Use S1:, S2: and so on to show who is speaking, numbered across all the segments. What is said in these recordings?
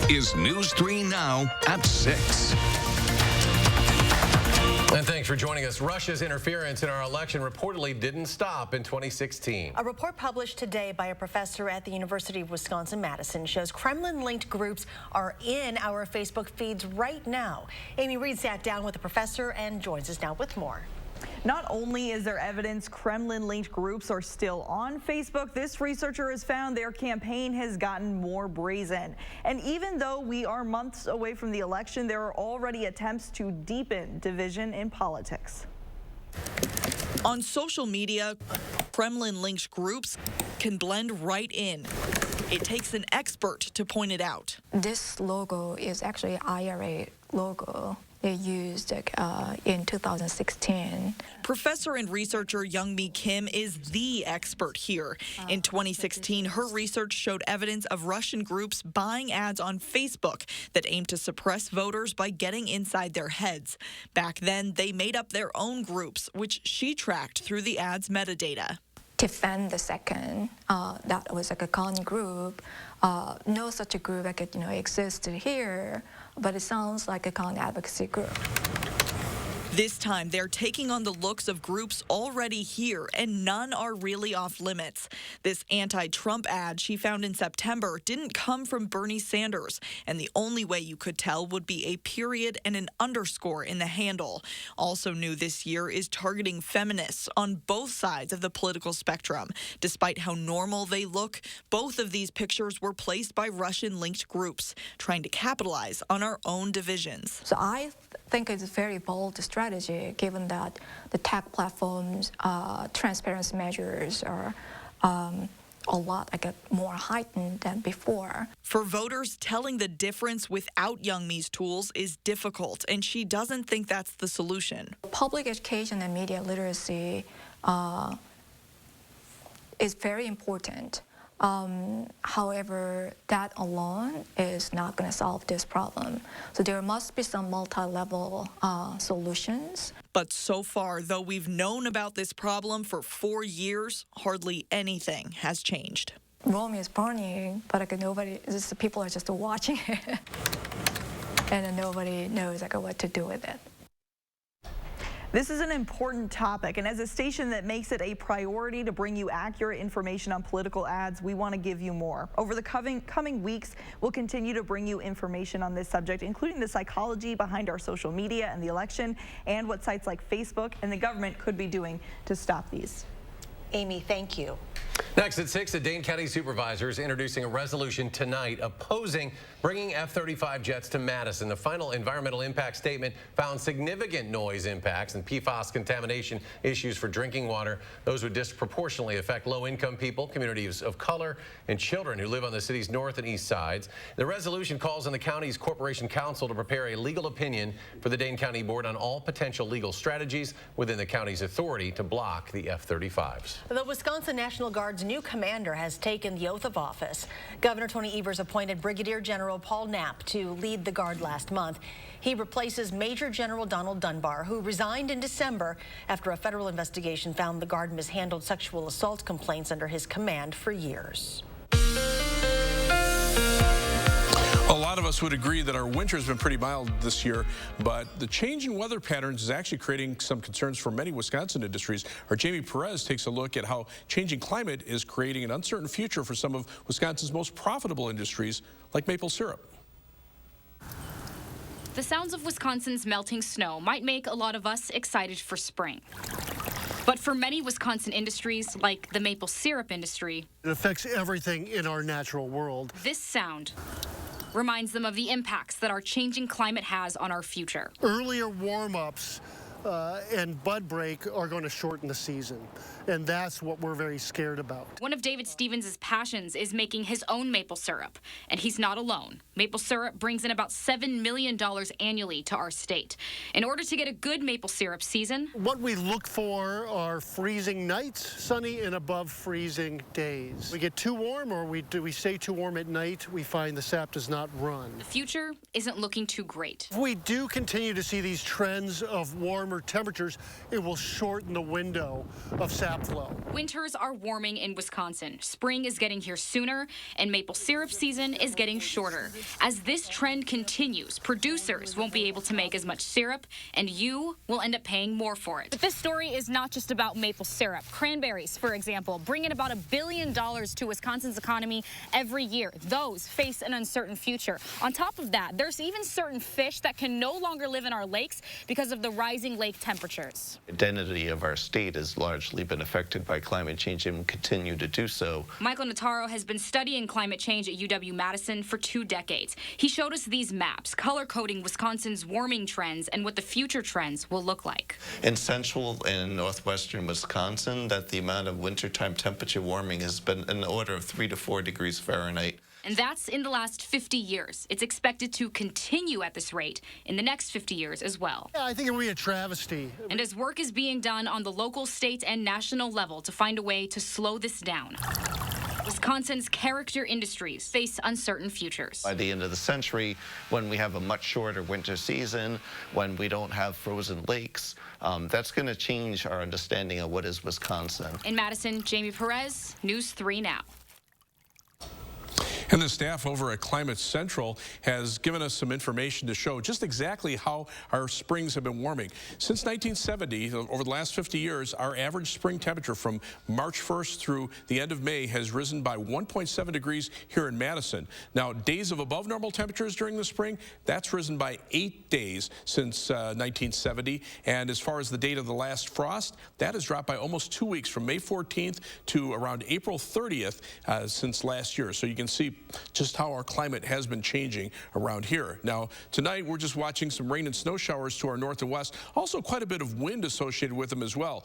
S1: is News 3 Now at 6.
S2: And thanks for joining us. Russia's interference in our election reportedly didn't stop in 2016.
S3: A report published today by a professor at the University of Wisconsin-Madison shows Kremlin-linked groups are in our Facebook feeds right now. Amy Reed sat down with the professor and joins us now with more.
S4: Not only is there evidence Kremlin-linked groups are still on Facebook, this researcher has found their campaign has gotten more brazen. And even though we are months away from the election, there are already attempts to deepen division in politics. On social media, Kremlin-linked groups can blend right in. It takes an expert to point it out.
S5: This logo is actually IRA logo. They used in 2016.
S4: Professor and researcher Youngmi Kim is the expert here. In 2016, her research showed evidence of Russian groups buying ads on Facebook that aimed to suppress voters by getting inside their heads. Back then, they made up their own groups, which she tracked through the ads' metadata.
S5: Defend the Second, that was like a common group. No such a group existed here, but it sounds like a common advocacy group.
S4: This time, they're taking on the looks of groups already here, and none are really off limits. This anti-Trump ad she found in September didn't come from Bernie Sanders, and the only way you could tell would be a period and an underscore in the handle. Also new this year is targeting feminists on both sides of the political spectrum. Despite how normal they look, both of these pictures were placed by Russian-linked groups, trying to capitalize on our own divisions.
S5: So I think it's a very bold strategy, given that the tech platforms' transparency measures are a lot more heightened than before.
S4: For voters, telling the difference without Youngmi's tools is difficult, and she doesn't think that's the solution.
S5: Public education and media literacy is very important. However, that alone is not going to solve this problem. So there must be some multi-level solutions.
S4: But so far, though we've known about this problem for 4 years, hardly anything has changed.
S5: Rome is burning, but people are just watching it. And nobody knows what to do with it.
S4: This is an important topic, and as a station that makes it a priority to bring you accurate information on political ads, we want to give you more. Over the coming weeks, we'll continue to bring you information on this subject, including the psychology behind our social media and the election, and what sites like Facebook and the government could be doing to stop these.
S3: Amy, thank you.
S2: Next at 6, the Dane County supervisors introducing a resolution tonight opposing bringing F-35 jets to Madison. The final environmental impact statement found significant noise impacts and PFAS contamination issues for drinking water. Those would disproportionately affect low-income people, communities of color, and children who live on the city's north and east sides. The resolution calls on the county's Corporation Council to prepare a legal opinion for the Dane County Board on all potential legal strategies within the county's authority to block the F-35s.
S3: The Wisconsin National Guard's new commander has taken the oath of office. Governor Tony Evers appointed Brigadier General Paul Knapp to lead the Guard last month. He replaces Major General Donald Dunbar, who resigned in December after a federal investigation found the Guard mishandled sexual assault complaints under his command for years.
S6: A lot of us would agree that our winter has been pretty mild this year, but the change in weather patterns is actually creating some concerns for many Wisconsin industries. Our Jamie Perez takes a look at how changing climate is creating an uncertain future for some of Wisconsin's most profitable industries, like maple syrup.
S7: The sounds of Wisconsin's melting snow might make a lot of us excited for spring. But for many Wisconsin industries, like the maple syrup industry,
S8: it affects everything in our natural world.
S7: This sound reminds them of the impacts that our changing climate has on our future.
S8: Earlier warm-ups and bud break are going to shorten the season, and that's what we're very scared about.
S7: One of David Stevens' passions is making his own maple syrup, and he's not alone. Maple syrup brings in about $7 million annually to our state. In order to get a good maple syrup season,
S8: what we look for are freezing nights, sunny and above freezing days. We get too warm, or we stay too warm at night, we find the sap does not run.
S7: The future isn't looking too great.
S8: If we do continue to see these trends of warmer warmer temperatures, it will shorten the window of sap flow.
S7: Winters are warming in Wisconsin. Spring is getting here sooner, and maple syrup season is getting shorter. As this trend continues, producers won't be able to make as much syrup, and you will end up paying more for it. But this story is not just about maple syrup. Cranberries, for example, bring in about $1 billion to Wisconsin's economy every year. Those face an uncertain future. On top of that, there's even certain fish that can no longer live in our lakes because of the rising lake temperatures.
S9: The identity of our state has largely been affected by climate change and will continue to do so.
S7: Michael Notaro has been studying climate change at UW-Madison for 2 decades. He showed us these maps, color-coding Wisconsin's warming trends and what the future trends will look like.
S9: In central and northwestern Wisconsin, that the amount of wintertime temperature warming has been in the order of 3 to 4 degrees Fahrenheit.
S7: And that's in the last 50 years. It's expected to continue at this rate in the next 50 years as well.
S8: Yeah, I think it will be a travesty.
S7: And as work is being done on the local, state, and national level to find a way to slow this down, Wisconsin's character industries face uncertain futures.
S9: By the end of the century, when we have a much shorter winter season, when we don't have frozen lakes, that's going to change our understanding of what is Wisconsin.
S7: In Madison, Jamie Perez, News 3 Now.
S6: And the staff over at Climate Central has given us some information to show just exactly how our springs have been warming. Since 1970, over the last 50 years, our average spring temperature from March 1st through the end of May has risen by 1.7 degrees here in Madison. Now, days of above normal temperatures during the spring, that's risen by 8 days since 1970. And as far as the date of the last frost, that has dropped by almost 2 weeks from May 14th to around April 30th since last year. So you can see just how our climate has been changing around here. Now, tonight we're just watching some rain and snow showers to our north and west. Also quite a bit of wind associated with them as well.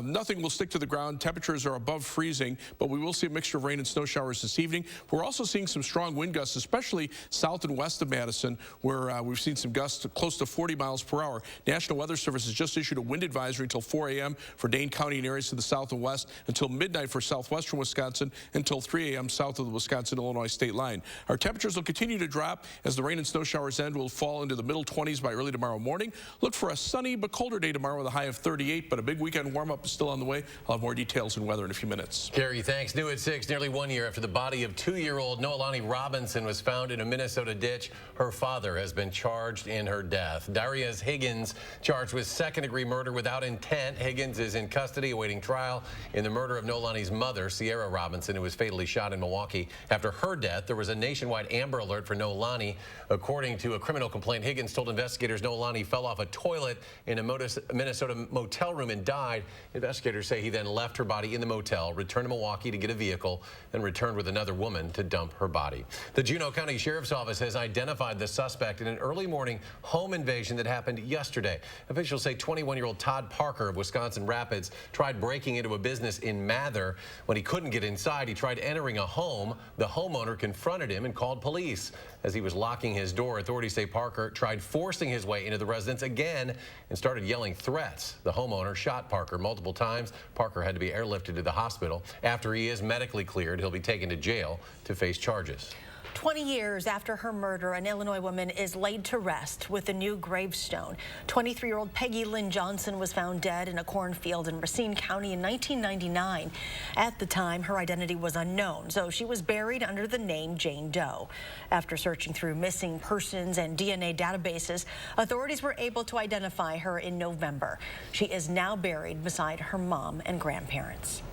S6: Nothing will stick to the ground. Temperatures are above freezing, but we will see a mixture of rain and snow showers this evening. We're also seeing some strong wind gusts, especially south and west of Madison, where we've seen some gusts close to 40 miles per hour. National Weather Service has just issued a wind advisory until 4 a.m. for Dane County and areas to the south and west, until midnight for southwestern Wisconsin, until 3 a.m. south of the Wisconsin-Illinois state line. Our temperatures will continue to drop as the rain and snow showers end. Will fall into the middle 20s by early tomorrow morning. Look for a sunny but colder day tomorrow with a high of 38, but a big weekend warm-up is still on the way. I'll have more details and weather in a few minutes.
S2: Gary, thanks. New at 6, nearly 1 year after the body of 2-year-old Noelani Robinson was found in a Minnesota ditch, her father has been charged in her death. Darius Higgins charged with second-degree murder without intent. Higgins is in custody awaiting trial in the murder of Noelani's mother, Sierra Robinson, who was fatally shot in Milwaukee. After her death, there was a nationwide Amber Alert for Noelani. According to a criminal complaint, Higgins told investigators Noelani fell off a toilet in a Minnesota motel room and died. Investigators say he then left her body in the motel, returned to Milwaukee to get a vehicle, and returned with another woman to dump her body. The Juneau County Sheriff's Office has identified the suspect in an early morning home invasion that happened yesterday. Officials say 21-year-old Todd Parker of Wisconsin Rapids tried breaking into a business in Mather. When he couldn't get inside, he tried entering a home. The homeowner confronted him and called police. As he was locking his door, authorities say Parker tried forcing his way into the residence again and started yelling threats. The homeowner shot Parker multiple times. Parker had to be airlifted to the hospital. After he is medically cleared, he'll be taken to jail to face charges.
S3: 20 years after her murder, an Illinois woman is laid to rest with a new gravestone. 23-year-old Peggy Lynn Johnson was found dead in a cornfield in Racine County in 1999. At the time, her identity was unknown, so she was buried under the name Jane Doe. After searching through missing persons and DNA databases, authorities were able to identify her in November. She is now buried beside her mom and grandparents.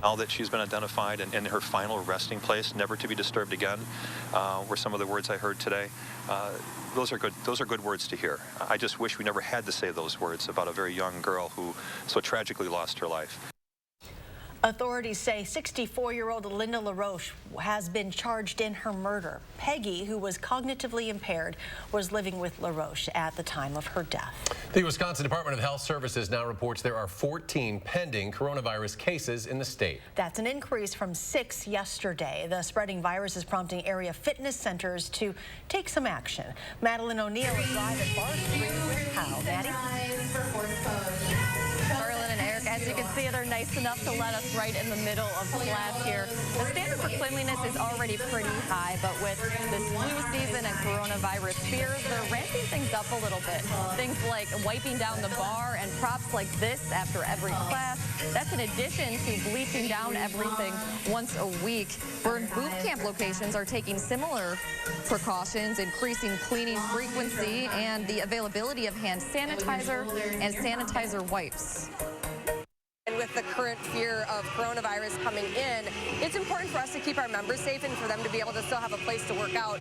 S10: Now that she's been identified and her final resting place, never to be disturbed again, were some of the words I heard today. Those are good words to hear. I just wish we never had to say those words about a very young girl who so tragically lost her life.
S3: Authorities say 64-year-old Linda LaRoche has been charged in her murder. Peggy, who was cognitively impaired, was living with LaRoche at the time of her death.
S2: The Wisconsin Department of Health Services now reports there are 14 pending coronavirus cases in the state.
S3: That's an increase from 6 yesterday. The spreading virus is prompting area fitness centers to take some action. Madeline O'Neill is live at Bar Street with how, Maddie?
S11: Carlin and Eric, as you can Theater nice enough to let us right in the middle of class here. The standard for cleanliness is already pretty high, but with this flu season and coronavirus fears, they're ramping things up a little bit. Things like wiping down the bar and props like this after every class. That's in addition to bleaching down everything once a week. Burn boot camp locations are taking similar precautions, increasing cleaning frequency and the availability of hand sanitizer and sanitizer wipes.
S12: And with the current fear of coronavirus coming in, it's important for us to keep our members safe and for them to be able to still have a place to work out.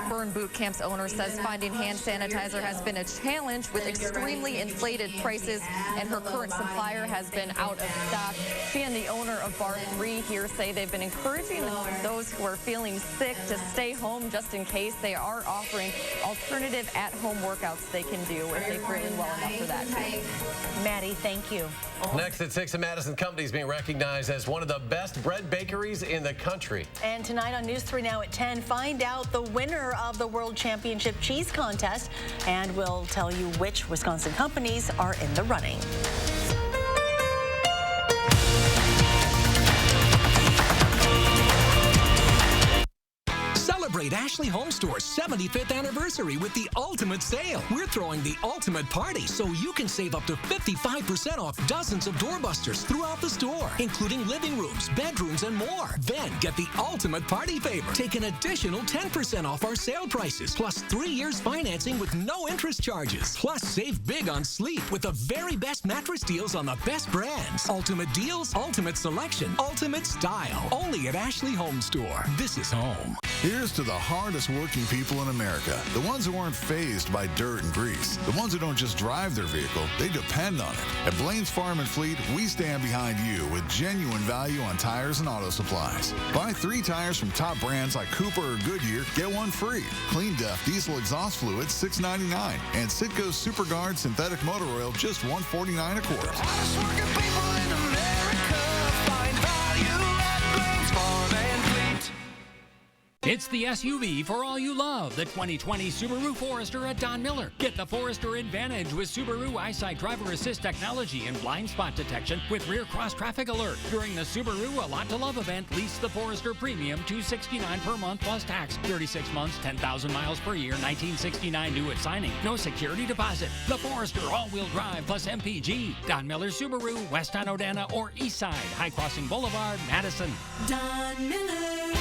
S11: Burn Boot Camp's owner says finding hand sanitizer has been a challenge with extremely inflated prices, and her current supplier has been out of stock. She and the owner of Bar 3 here say they've been encouraging those who are feeling sick to stay home just in case. They are offering alternative at-home workouts they can do if they're feeling well enough for that.
S3: Maddie, thank you.
S2: Next at 6, a Madison company is being recognized as one of the best bread bakeries in the country.
S3: And tonight on News 3 Now at 10, find out the winner of the World Championship Cheese Contest, and we'll tell you which Wisconsin companies are in the running.
S13: Celebrate Ashley Home Store's 75th anniversary with the ultimate sale. We're throwing the ultimate party so you can save up to 55% off dozens of doorbusters throughout the store, including living rooms, bedrooms, and more. Then get the ultimate party favor. Take an additional 10% off our sale prices, plus 3 years financing with no interest charges. Plus, save big on sleep with the very best mattress deals on the best brands. Ultimate deals, ultimate selection, ultimate style. Only at Ashley Home Store. This is home.
S14: Here's to the hardest working people in America. The ones who aren't fazed by dirt and grease. The ones who don't just drive their vehicle, they depend on it. At Blaine's Farm and Fleet, we stand behind you with genuine value on tires and auto supplies. Buy 3 tires from top brands like Cooper or Goodyear, get 1 free. Clean Def diesel exhaust fluid, $6.99. And Citgo's Super Guard synthetic motor oil, just $1.49 a quart.
S1: Hardest working people in America find value at Blaine's Farm and Fleet.
S15: It's the SUV for all you love, the 2020 Subaru Forester at Don Miller. Get the Forester Advantage with Subaru EyeSight Driver Assist technology and blind spot detection with rear cross traffic alert. During the Subaru A Lot to Love event, lease the Forester Premium, $269 per month plus tax. 36 months, 10,000 miles per year, $1969 due at signing. No security deposit. The Forester all-wheel drive plus MPG. Don Miller Subaru, West on Odana or East Side, High Crossing Boulevard, Madison.
S16: Don Miller.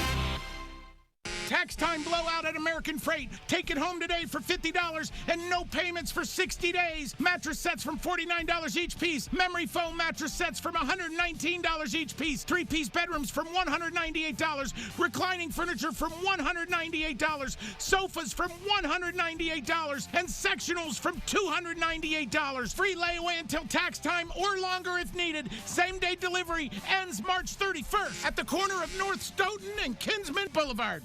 S16: Tax time blowout at American Freight. Take it home today for $50 and no payments for 60 days. Mattress sets from $49 each piece. Memory foam mattress sets from $119 each piece. 3-piece bedrooms from $198. Reclining furniture from $198. Sofas from $198. And sectionals from $298. Free layaway until tax time or longer if needed. Same-day delivery ends March 31st at the corner of North Stoughton and Kinsman Boulevard.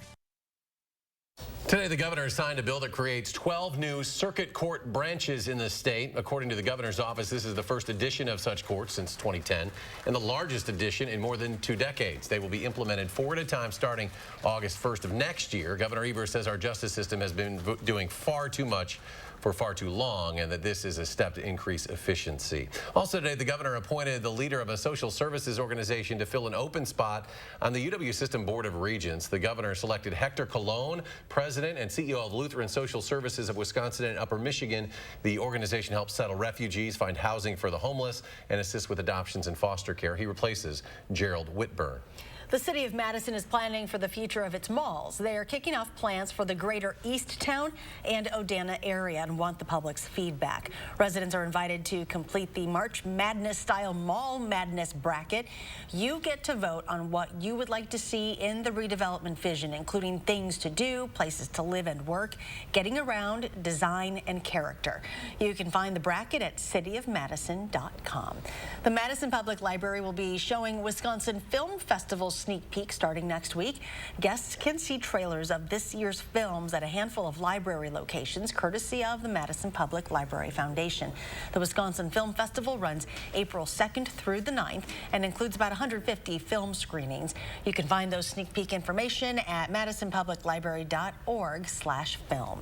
S2: Today, the governor signed a bill that creates 12 new circuit court branches in the state. According to the governor's office, this is the first addition of such courts since 2010 and the largest addition in more than 2 decades. They will be implemented 4 at a time starting August 1st of next year. Governor Evers says our justice system has been doing far too much for far too long, and that this is a step to increase efficiency. Also today, the governor appointed the leader of a social services organization to fill an open spot on the UW System Board of Regents. The governor selected Hector Colon, president and CEO of Lutheran Social Services of Wisconsin and Upper Michigan. The organization helps settle refugees, find housing for the homeless, and assist with adoptions and foster care. He replaces Gerald Whitburn.
S3: The city of Madison is planning for the future of its malls. They are kicking off plans for the greater Easttown and Odana area and want the public's feedback. Residents are invited to complete the March Madness-style Mall Madness bracket. You get to vote on what you would like to see in the redevelopment vision, including things to do, places to live and work, getting around, design, and character. You can find the bracket at cityofmadison.com. The Madison Public Library will be showing Wisconsin Film Festival's sneak peek starting next week. Guests can see trailers of this year's films at a handful of library locations, courtesy of the Madison Public Library Foundation. The Wisconsin Film Festival runs April 2nd through the 9th and includes about 150 film screenings. You can find those sneak peek information at madisonpubliclibrary.org/film.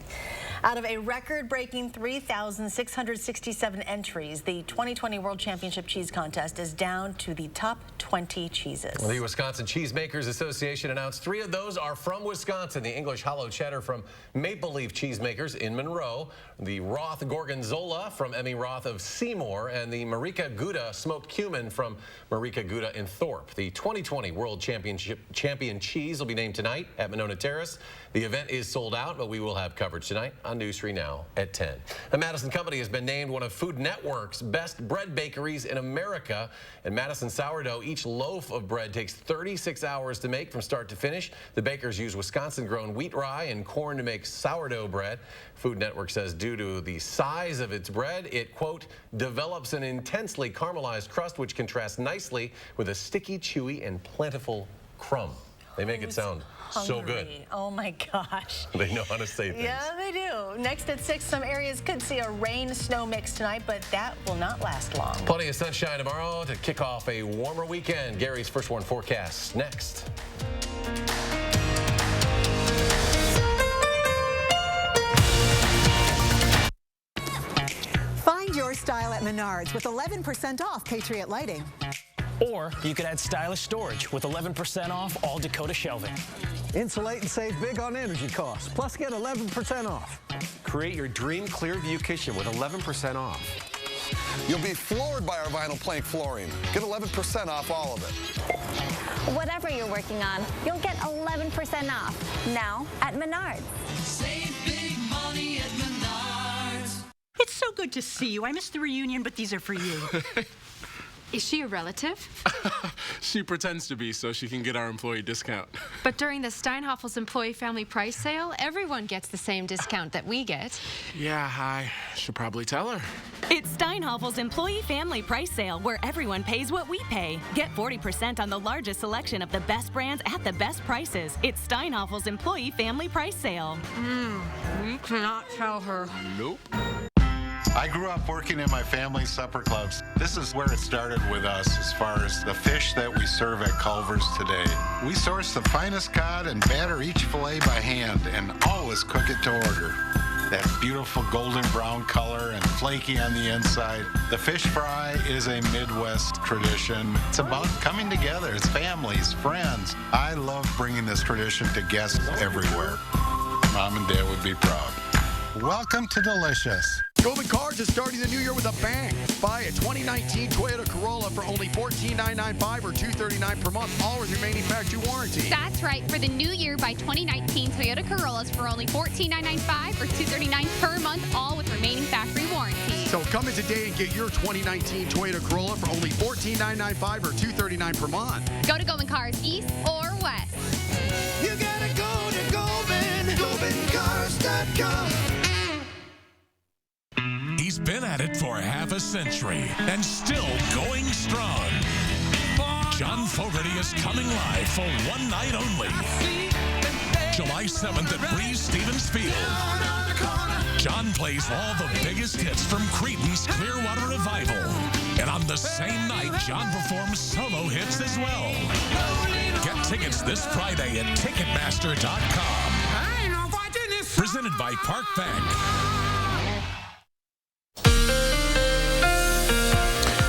S3: Out of a record-breaking 3,667 entries, the 2020 World Championship Cheese Contest is down to the top 20 cheeses.
S2: The Wisconsin Cheesemakers Association announced 3 of those are from Wisconsin. The English Hollow Cheddar from Maple Leaf Cheesemakers in Monroe, the Roth Gorgonzola from Emmy Roth of Seymour, and the Marika Gouda Smoked Cumin from Marika Gouda in Thorpe. The 2020 World Champion Cheese will be named tonight at Monona Terrace. The event is sold out, but we will have coverage tonight on News 3 Now at 10. The Madison Company has been named one of Food Network's best bread bakeries in America. And Madison sourdough, each loaf of bread takes 36 hours to make from start to finish. The bakers use Wisconsin-grown wheat, rye, and corn to make sourdough bread. Food Network says due to the size of its bread, it, quote, develops an intensely caramelized crust which contrasts nicely with a sticky, chewy, and plentiful crumb. They make it sound so good.
S3: Oh my gosh.
S2: They know how to say things.
S3: Yeah, they do. Next at 6, some areas could see a rain-snow mix tonight, but that will not last long.
S2: Plenty of sunshine tomorrow to kick off a warmer weekend. Gary's First Warn forecast next.
S17: Find your style at Menards with 11% off Patriot Lighting.
S18: Or you could add stylish storage with 11% off all Dakota shelving.
S19: Insulate and save big on energy costs, plus get 11% off.
S20: Create your dream Clearview kitchen with 11% off.
S21: You'll be floored by our vinyl plank flooring. Get 11% off all of it.
S22: Whatever you're working on, you'll get 11% off now at Menards.
S1: Save big money at Menards.
S23: It's so good to see you. I missed the reunion, but these are for you.
S24: Is she a relative?
S25: She pretends to be so she can get our employee discount.
S24: But during the Steinhoffel's employee family price sale, everyone gets the same discount that we get.
S25: Yeah, I should probably tell her.
S26: It's Steinhoffel's employee family price sale where everyone pays what we pay. Get 40% on the largest selection of the best brands at the best prices. It's Steinhoffel's employee family price sale.
S24: We cannot tell her.
S25: Nope.
S27: I grew up working in my family's supper clubs. This is where it started with us as far as the fish that we serve at Culver's today. We source the finest cod and batter each fillet by hand and always cook it to order. That beautiful golden brown color and flaky on the inside. The fish fry is a Midwest tradition. It's about coming together. It's families, friends. I love bringing this tradition to guests everywhere. Mom and Dad would be proud. Welcome to Delicious.
S28: Golden Cars is starting the new year with a bang. Buy a 2019 Toyota Corolla for only $14,995 or $239 per month, all with remaining factory warranty.
S29: That's right. For the new year, buy 2019 Toyota Corollas for only $14,995 or $239 per month, all with remaining factory warranty.
S28: So come in today and get your 2019 Toyota Corolla for only $14,995 or $239 per month.
S29: Go to Golden Cars East or West.
S1: You gotta go to Goldman, GoldmanCars.com.
S30: He's been at it for half a century and still going strong. John Fogerty is coming live for one night only. July 7th at Breeze Stevens Field. John plays all the biggest hits from Creedence Clearwater Revival. And on the same night, John performs solo hits as well. Get tickets this Friday at Ticketmaster.com. Presented by Park Bank.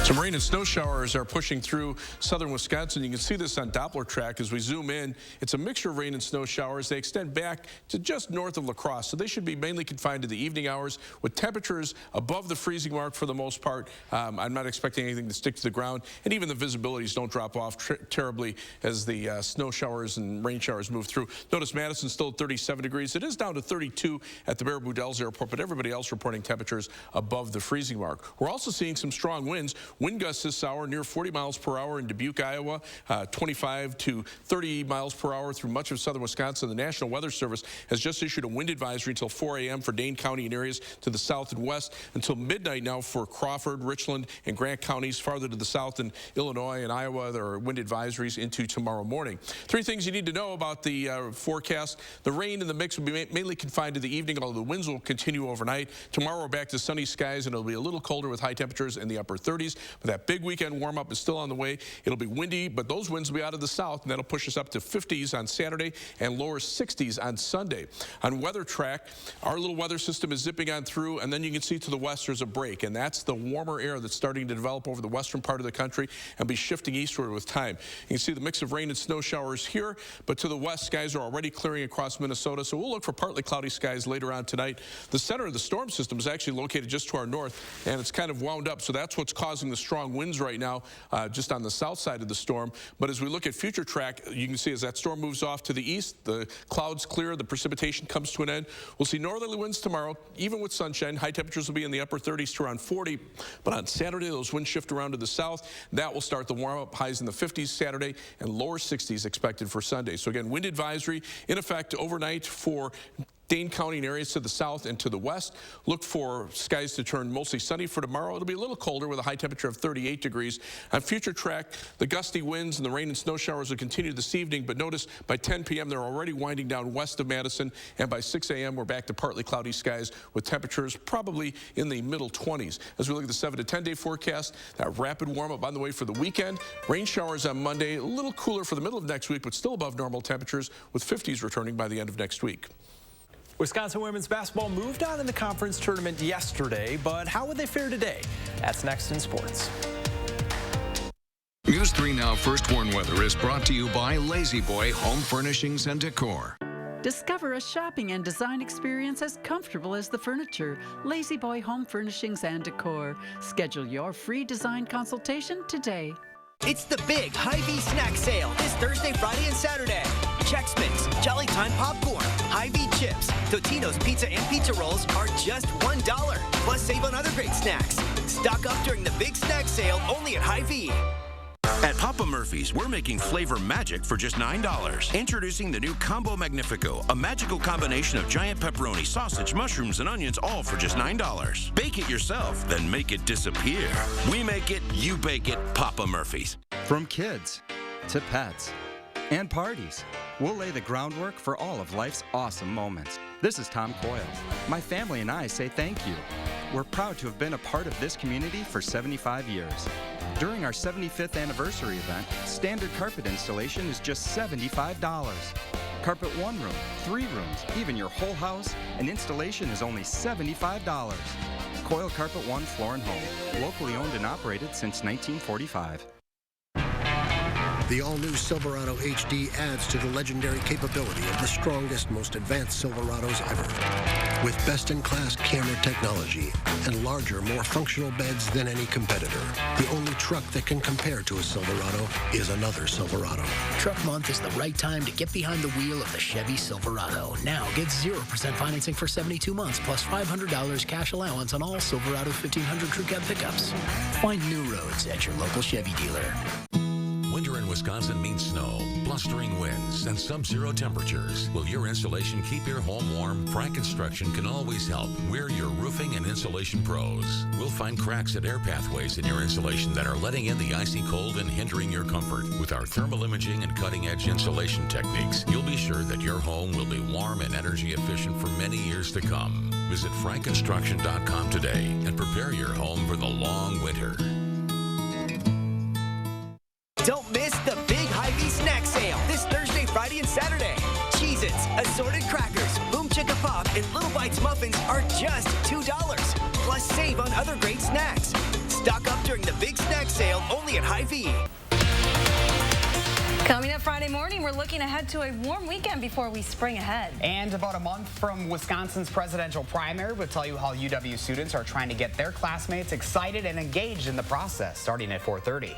S6: Some rain and snow showers are pushing through southern Wisconsin. You can see this on Doppler track as we zoom in. It's a mixture of rain and snow showers. They extend back to just north of La Crosse, so they should be mainly confined to the evening hours with temperatures above the freezing mark for the most part. I'm not expecting anything to stick to the ground, and even the visibilities don't drop off terribly as the snow showers and rain showers move through. Notice Madison still at 37 degrees. It is down to 32 at the Baraboo Dells Airport, but everybody else reporting temperatures above the freezing mark. We're also seeing some strong winds. Wind gusts this hour near 40 miles per hour in Dubuque, Iowa, 25 to 30 miles per hour through much of southern Wisconsin. The National Weather Service has just issued a wind advisory until 4 a.m. for Dane County and areas to the south and west, until midnight now for Crawford, Richland, and Grant counties. Farther to the south in Illinois and Iowa, there are wind advisories into tomorrow morning. 3 things you need to know about the forecast. The rain in the mix will be mainly confined to the evening, although the winds will continue overnight. Tomorrow we're back to sunny skies, and it'll be a little colder with high temperatures in the upper 30s. But that big weekend warm-up is still on the way. It'll be windy, but those winds will be out of the south, and that'll push us up to 50s on Saturday and lower 60s on Sunday. On weather track, our little weather system is zipping on through, and then you can see to the west there's a break, and that's the warmer air that's starting to develop over the western part of the country and be shifting eastward with time. You can see the mix of rain and snow showers here, but to the west, skies are already clearing across Minnesota, so we'll look for partly cloudy skies later on tonight. The center of the storm system is actually located just to our north, and it's kind of wound up, so that's what's causing the strong winds right now just on the south side of the storm. But as we look at future track, you can see as that storm moves off to the east, the clouds clear, the precipitation comes to an end. We'll see northerly winds tomorrow, even with sunshine. High temperatures will be in the upper 30s to around 40, but on Saturday, those winds shift around to the south. That will start the warm-up, highs in the 50s Saturday and lower 60s expected for Sunday. So again, wind advisory in effect overnight for Dane County and areas to the south and to the west. Look for skies to turn mostly sunny for tomorrow. It'll be a little colder with a high temperature of 38 degrees. On future track, the gusty winds and the rain and snow showers will continue this evening, but notice by 10 p.m. they're already winding down west of Madison, and by 6 a.m. we're back to partly cloudy skies with temperatures probably in the middle 20s. As we look at the 7 to 10 day forecast, that rapid warm-up on the way for the weekend. Rain showers on Monday, a little cooler for the middle of next week, but still above normal temperatures with 50s returning by the end of next week.
S4: Wisconsin women's basketball moved on in the conference tournament yesterday, but how would they fare today? That's next in sports.
S5: News 3 Now First Warn Weather is brought to you by Lazy Boy Home Furnishings and Decor.
S7: Discover a shopping and design experience as comfortable as the furniture. Lazy Boy Home Furnishings and Decor. Schedule your free design consultation today.
S8: It's the big Hy-Vee snack sale this Thursday, Friday, and Saturday. Chex Mix, Jolly Time popcorn, Hy-Vee chips, Totino's pizza and pizza rolls are just $1. Plus save on other great snacks. Stock up during the big snack sale only at Hy-Vee.
S9: At Papa Murphy's, we're making flavor magic for just $9. Introducing the new Combo Magnifico, a magical combination of giant pepperoni, sausage, mushrooms, and onions, all for just $9. Bake it yourself, then make it disappear. We make it, you bake it, Papa Murphy's.
S10: From kids to pets and parties, we'll lay the groundwork for all of life's awesome moments. This is Tom Coyle. My family and I say thank you. We're proud to have been a part of this community for 75 years. During our 75th anniversary event, standard carpet installation is just $75. Carpet 1 room, 3 rooms, even your whole house, and installation is only $75. Coyle Carpet 1 Floor and Home, locally owned and operated since 1945.
S11: The all-new Silverado HD adds to the legendary capability of the strongest, most advanced Silverados ever. With best-in-class camera technology and larger, more functional beds than any competitor, the only truck that can compare to a Silverado is another Silverado.
S12: Truck Month is the right time to get behind the wheel of the Chevy Silverado. Now get 0% financing for 72 months plus $500 cash allowance on all Silverado 1500 Crew Cab pickups. Find new roads at your local Chevy dealer.
S30: Winter in Wisconsin means snow, blustering winds, and sub-zero temperatures. Will your insulation keep your home warm? Frank Construction can always help. We're your roofing and insulation pros. We'll find cracks at air pathways in your insulation that are letting in the icy cold and hindering your comfort. With our thermal imaging and cutting-edge insulation techniques, you'll be sure that your home will be warm and energy efficient for many years to come. Visit frankconstruction.com today and prepare your home for the long winter.
S8: Don't miss the big Hy-Vee snack sale this Thursday, Friday, and Saturday. Cheez-Its, assorted crackers, Boom Chicka Pop, and Little Bites muffins are just $2. Plus save on other great snacks. Stock up during the big snack sale only at Hy-Vee.
S13: Coming up Friday morning, we're looking ahead to a warm weekend before we spring ahead.
S14: And about a month from Wisconsin's presidential primary, we'll tell you how UW students are trying to get their classmates excited and engaged in the process, starting at 4:30.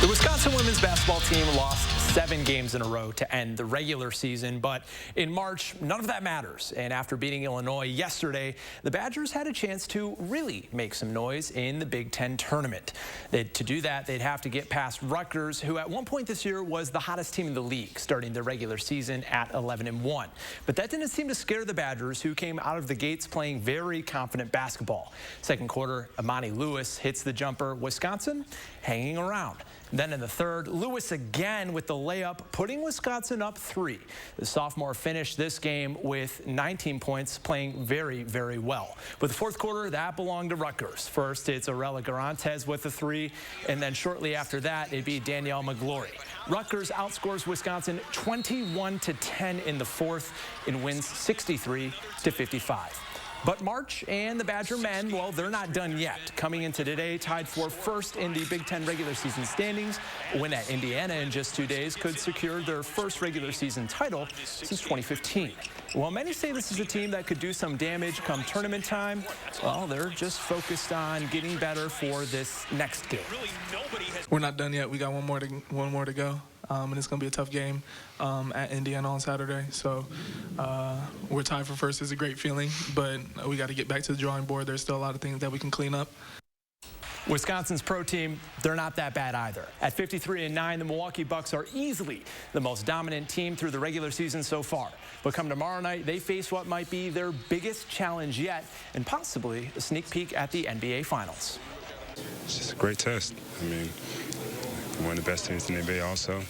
S4: The Wisconsin women's basketball team lost 7 games in a row to end the regular season, but in March, none of that matters. And after beating Illinois yesterday, the Badgers had a chance to really make some noise in the Big Ten tournament. To do that, they'd have to get past Rutgers, who at one point this year was the hottest team in the league, starting the regular season at 11-1. But that didn't seem to scare the Badgers, who came out of the gates playing very confident basketball. Second quarter, Amani Lewis hits the jumper. Wisconsin hanging around. Then in the third, Lewis again with the layup, putting Wisconsin up 3. The sophomore finished this game with 19 points, playing very, very well. But the fourth quarter, that belonged to Rutgers. First, it's Arella Garantes with a 3, and then shortly after that, it'd be Danielle McGlory. Rutgers outscores Wisconsin 21-10 in the fourth and wins 63-55. But March and the Badger men, well, they're not done yet. Coming into today, tied for first in the Big Ten regular season standings. A win at Indiana in just 2 days could secure their first regular season title since 2015. While many say this is a team that could do some damage come tournament time, well, they're just focused on getting better for this next game.
S2: We're not done yet. We got one more to go. And it's going to be a tough game at Indiana on Saturday. So we're tied for first. It's a great feeling, but we got to get back to the drawing board. There's still a lot of things that we can clean up.
S4: Wisconsin's pro team, they're not that bad either. At 53-9, the Milwaukee Bucks are easily the most dominant team through the regular season so far. But come tomorrow night, they face what might be their biggest challenge yet, and possibly a sneak peek at the NBA Finals.
S3: It's just a great test. I mean, one of the best teams in the NBA also.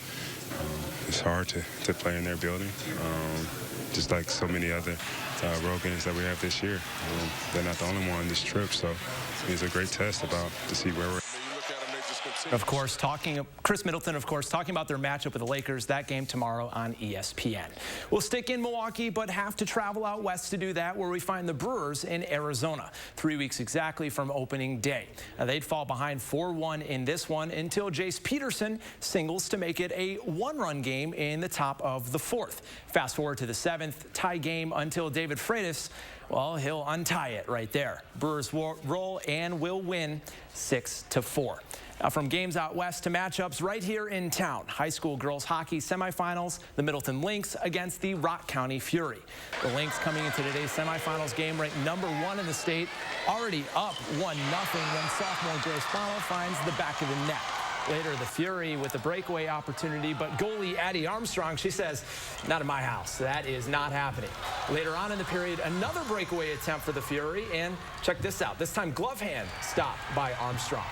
S3: It's hard to play in their building, just like so many other road games that we have this year. They're not the only one on this trip, so it's a great test to see where we're at.
S4: Of course, Chris Middleton, of course, talking about their matchup with the Lakers, that game tomorrow on ESPN. We'll stick in Milwaukee, but have to travel out west to do that, where we find the Brewers in Arizona, 3 weeks exactly from opening day. Now, they'd fall behind 4-1 in this one until Jace Peterson singles to make it a one-run game in the top of the fourth. Fast forward to the seventh, tie game until David Freitas, well, he'll untie it right there. Brewers roll and will win 6-4. Now, from games out west to matchups right here in town. High school girls hockey semifinals, the Middleton Lynx against the Rock County Fury. The Lynx coming into today's semifinals game ranked #1 in the state, already up 1-0 when sophomore Grace Bono finds the back of the net. Later, the Fury with the breakaway opportunity, but goalie Addie Armstrong, she says, not in my house. That is not happening. Later on in the period, another breakaway attempt for the Fury, and check this out. This time, glove hand stopped by Armstrong.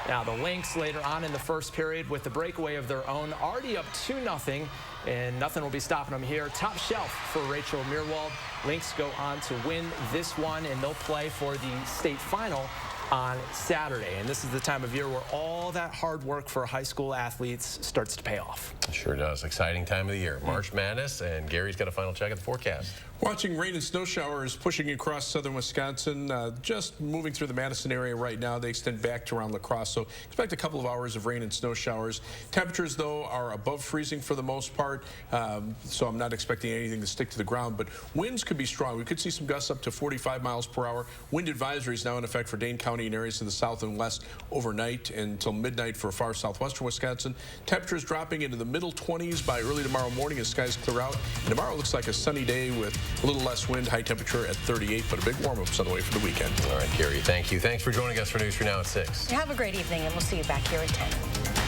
S4: Now, the Lynx later on in the first period with the breakaway of their own, already up 2-0, and nothing will be stopping them here. Top shelf for Rachel Meerwald. Lynx go on to win this one, and they'll play for the state final on Saturday. And this is the time of year where all that hard work for high school athletes starts to pay off.
S15: Sure does. Exciting time of the year. March Madness, and Gary's got a final check at the forecast.
S6: Watching rain and snow showers pushing across southern Wisconsin, just moving through the Madison area right now. They extend back to around La Crosse, so expect a couple of hours of rain and snow showers. Temperatures, though, are above freezing for the most part, so I'm not expecting anything to stick to the ground, but winds could be strong. We could see some gusts up to 45 miles per hour. Wind advisories now in effect for Dane County and areas to the south and west overnight until midnight for far southwestern Wisconsin. Temperatures dropping into the middle 20s by early tomorrow morning as skies clear out. And tomorrow looks like a sunny day with a little less wind, high temperature at 38, but a big warm-up's on the way for the weekend.
S15: All right, Gary, thank you. Thanks for joining us for News 3 Now at 6.
S16: Have a great evening, and we'll see you back here at 10.